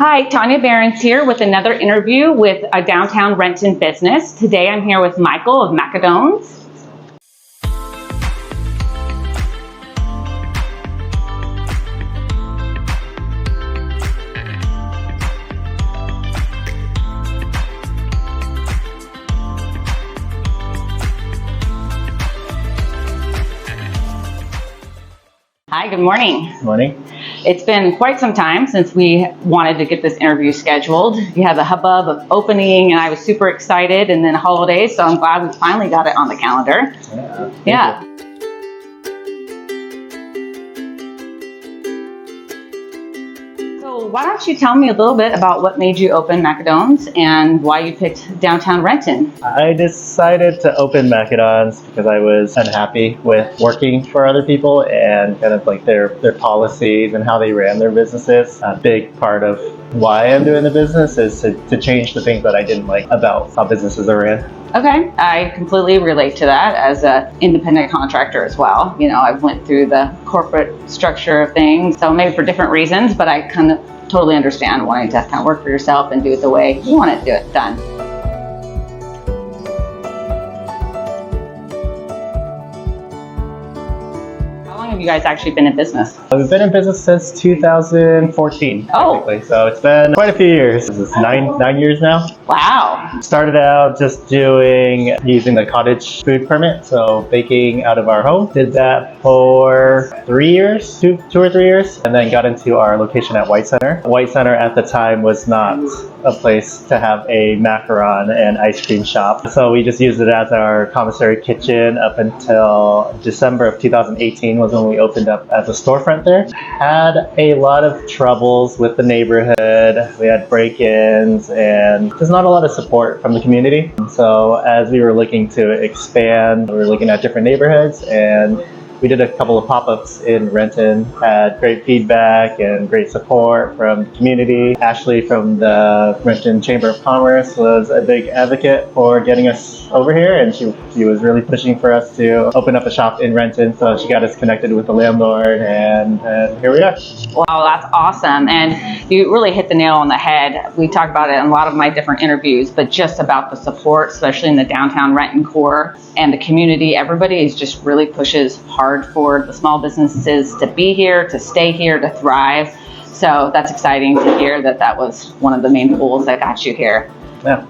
Hi, Tanya Barron's here with another interview with a Downtown Renton business. Today I'm here with Michael of Macadons. Hi, good morning. Good morning. It's been quite some time since we wanted to get this interview scheduled. You had the hubbub of opening and I was super excited, and then holidays, so I'm glad we finally got it on the calendar. Yeah. So why don't you tell me a little bit about what made you open Macadons and why you picked Downtown Renton? I decided to open Macadons because I was unhappy with working for other people and kind of like their policies and how they ran their businesses. A big part of why I'm doing the business is to change the things that I didn't like about how businesses are ran. Okay, I completely relate to that as an independent contractor as well. You know, I've went through the corporate structure of things, so maybe for different reasons, but I kind of totally understand wanting to kind of work for yourself and do it the way you want to do it done. How long have you guys actually been in business? We've been in business since 2014, technically, so it's been quite a few years. This is nine years now. Wow. Started out just using the cottage food permit, so baking out of our home. Did that for 3 years, two or 3 years, and then got into our location at White Center. White Center at the time was not a place to have a macaron and ice cream shop, so we just used it as our commissary kitchen up until December of 2018 was when we opened up as a storefront there. Had a lot of troubles with the neighborhood. We had break-ins and there's not a lot of support from the community. So as we were looking to expand, we were looking at different neighborhoods, and we did a couple of pop-ups in Renton, had great feedback and great support from the community. Ashley from the Renton Chamber of Commerce was a big advocate for getting us over here, and she was really pushing for us to open up a shop in Renton, so she got us connected with the landlord, and here we are. Wow, that's awesome. And you really hit the nail on the head. We talk about it in a lot of my different interviews, but just about the support, especially in the Downtown Renton core and the community. Everybody is just really pushes hard for the small businesses to be here, to stay here, to thrive. So that's exciting to hear that was one of the main pools that got you here. Yeah.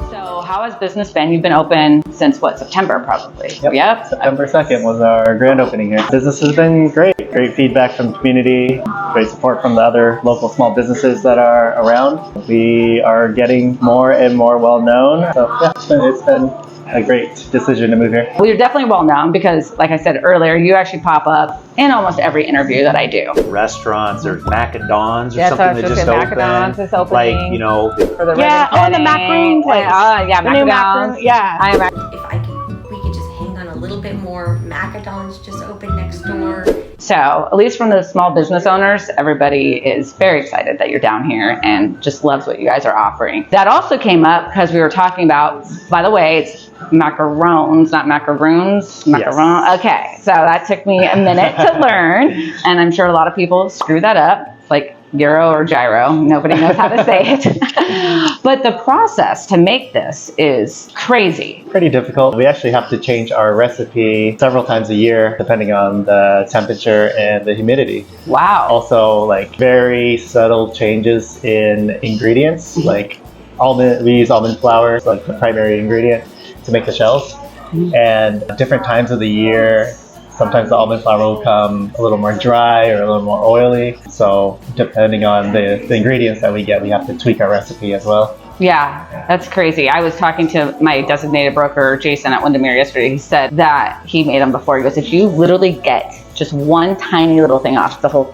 So how has business been? You've been open since what, September probably? Yep. September 2nd was our grand opening here. Business has been great. Great feedback from the community, great support from the other local small businesses that are around. We are getting more and more well known. So yeah, it's been a great decision to move here. Well, you're definitely well known because, like I said earlier, you actually pop up in almost every interview that I do. Restaurants, there's Macadons or something that just Macadons is opening. Like, you know, For the the macaroon place. Macadons. Yeah. If we could just hang on a little bit more. Macadons just opened next door. So, at least from the small business owners, everybody is very excited that you're down here and just loves what you guys are offering. That also came up because we were talking about, by the way, it's macarons, not macaroons. Macaron. Yes. Okay, so that took me a minute to learn, and I'm sure a lot of people screw that up, like gyro or gyro. Nobody knows how to say it. But the process to make this is crazy. Pretty difficult. We actually have to change our recipe several times a year depending on the temperature and the humidity. Wow. Also, like very subtle changes in ingredients, like we use almond flour, like the primary ingredient to make the shells. And at different times of the year, sometimes the almond flour will come a little more dry or a little more oily. So depending on the ingredients that we get, we have to tweak our recipe as well. Yeah, that's crazy. I was talking to my designated broker, Jason, at Windermere yesterday. He said that he made them before. He goes, if you literally get just one tiny little thing off the whole,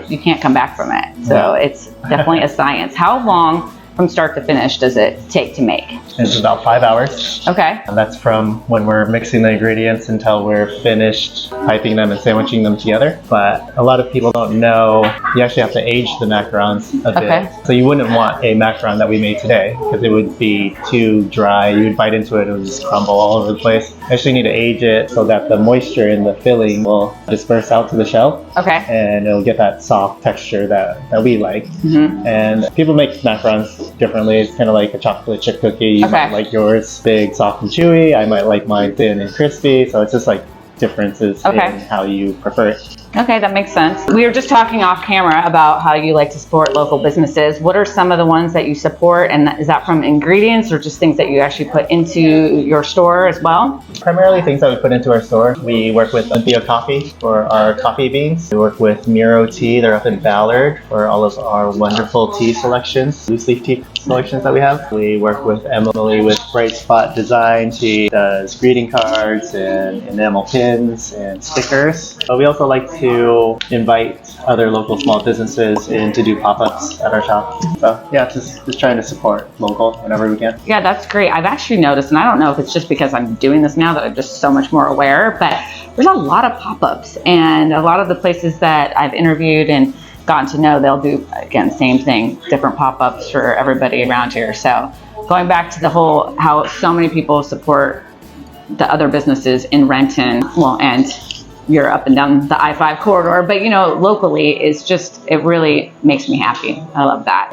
you can't come back from it. So it's definitely a science. How long from start to finish does it take to make? It's about 5 hours. Okay. And that's from when we're mixing the ingredients until we're finished piping them and sandwiching them together. But a lot of people don't know you actually have to age the macarons a bit. Okay. So you wouldn't want a macaron that we made today because it would be too dry. You would bite into it, it would just crumble all over the place. You actually need to age it so that the moisture in the filling will disperse out to the shell. Okay. And it'll get that soft texture that we like. Mm-hmm. And people make macarons differently. It's kind of like a chocolate chip cookie. You Okay. might like yours big, soft, and chewy. I might like mine thin and crispy. So it's just like differences Okay. in how you prefer it. Okay, that makes sense. We were just talking off camera about how you like to support local businesses. What are some of the ones that you support, and is that from ingredients or just things that you actually put into your store as well? Primarily things that we put into our store. We work with Olympia Coffee for our coffee beans. We work with Miro Tea. They're up in Ballard for all of our wonderful tea selections, loose leaf tea selections that we have. We work with Emily with Bright Spot Design. She does greeting cards and enamel pins and stickers. But we also like to invite other local small businesses in to do pop-ups at our shop. So yeah, just trying to support local whenever we can. Yeah, that's great. I've actually noticed, and I don't know if it's just because I'm doing this now that I'm just so much more aware, but there's a lot of pop-ups, and a lot of the places that I've interviewed and gotten to know, they'll do, again, same thing, different pop-ups for everybody around here. So going back to the whole, how so many people support the other businesses in Renton, well, and you're up and down the I-5 corridor, but you know, locally is just, it really makes me happy. I love that.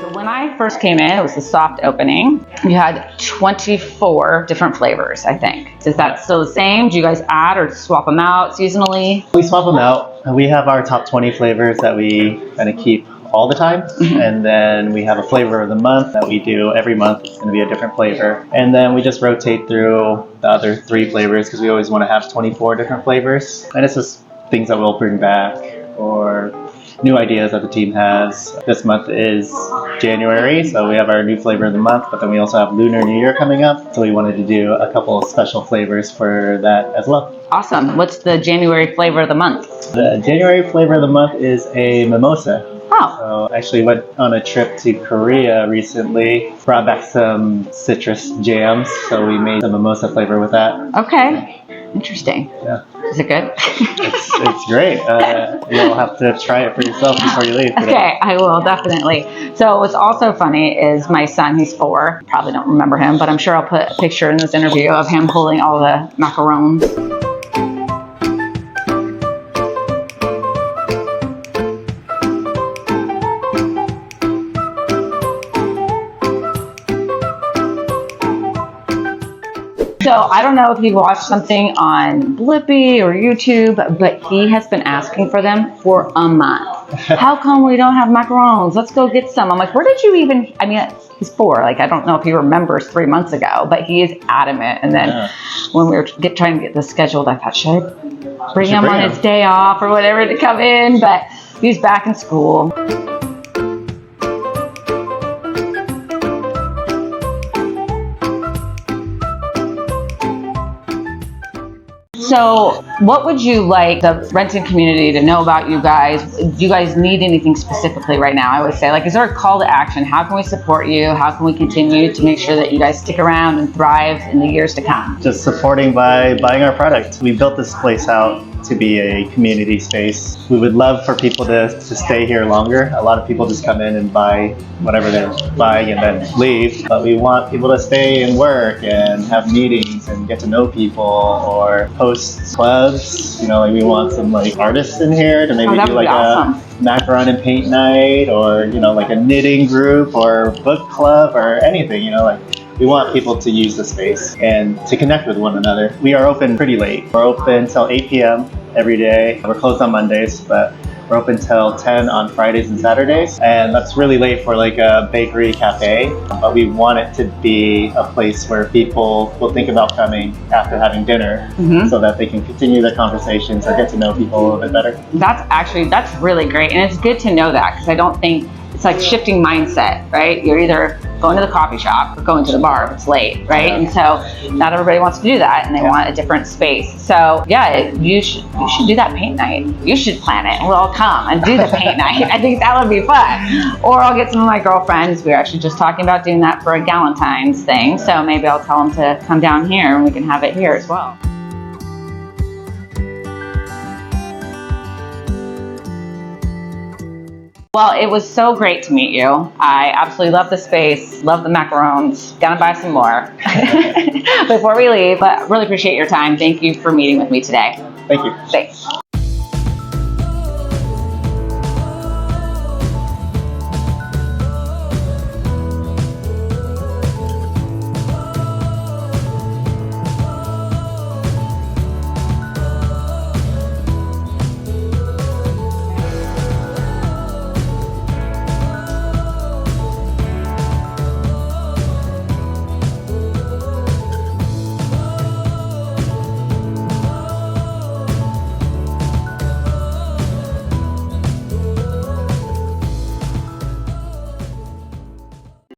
So when I first came in, it was the soft opening. You had 24 different flavors, I think. Is that still the same? Do you guys add or swap them out seasonally? We swap them out. We have our top 20 flavors that we kind of keep all the time. Mm-hmm. And then we have a flavor of the month that we do every month. It's going to be a different flavor. And then we just rotate through the other 3 flavors because we always want to have 24 different flavors. And it's just things that we'll bring back or new ideas that the team has. This month is January, so we have our new flavor of the month, but then we also have Lunar New Year coming up. So we wanted to do a couple of special flavors for that as well. Awesome. What's the January flavor of the month? The January flavor of the month is a mimosa. Oh, So actually went on a trip to Korea recently, brought back some citrus jams, so we made a mimosa flavor with that. okay. Interesting. Yeah, Is it good? it's great. You'll have to try it for yourself before you leave today. Okay, I will, definitely. So what's also funny is my son, he's 4. Probably don't remember him, but I'm sure I'll put a picture in this interview of him holding all the macarons. So I don't know if he watched something on Blippi or YouTube, but he has been asking for them for a month. How come we don't have macarons? Let's go get some. I'm like, where did you even, I mean, he's 4. Like, I don't know if he remembers 3 months ago, but he is adamant. And then when we were trying to get this scheduled, I thought, should I bring him on his day off or whatever to come in? But he's back in school. So what would you like the Renton community to know about you guys? Do you guys need anything specifically right now? I would say, like, is there a call to action? How can we support you? How can we continue to make sure that you guys stick around and thrive in the years to come? Just supporting by buying our product. We built this place out to be a community space. We would love for people to stay here longer. A lot of people just come in and buy whatever they're buying and then leave. But we want people to stay and work and have meetings and get to know people or host clubs. You know, like we want some like artists in here to maybe do like a macaron and paint night or, you know, like a knitting group or book club or anything, you know, like we want people to use the space and to connect with one another. We are open pretty late. We're open till 8 p.m. every day. We're closed on Mondays, but we're open till 10 on Fridays and Saturdays. And that's really late for like a bakery cafe. But we want it to be a place where people will think about coming after having dinner so that they can continue their conversations or get to know people a little bit better. That's really great. And it's good to know that because I don't think it's like shifting mindset, right? You're either going to the coffee shop or going to the bar if it's late, right? And so not everybody wants to do that, and they want a different space. So yeah, you should do that paint night. You should plan it, and we'll all come and do the paint night. I think that would be fun. Or I'll get some of my girlfriends. We were actually just talking about doing that for a Galentine's thing. So maybe I'll tell them to come down here and we can have it here as well. Well, it was so great to meet you. I absolutely love the space, love the macarons. Gonna buy some more before we leave, but really appreciate your time. Thank you for meeting with me today. Thank you. Thanks.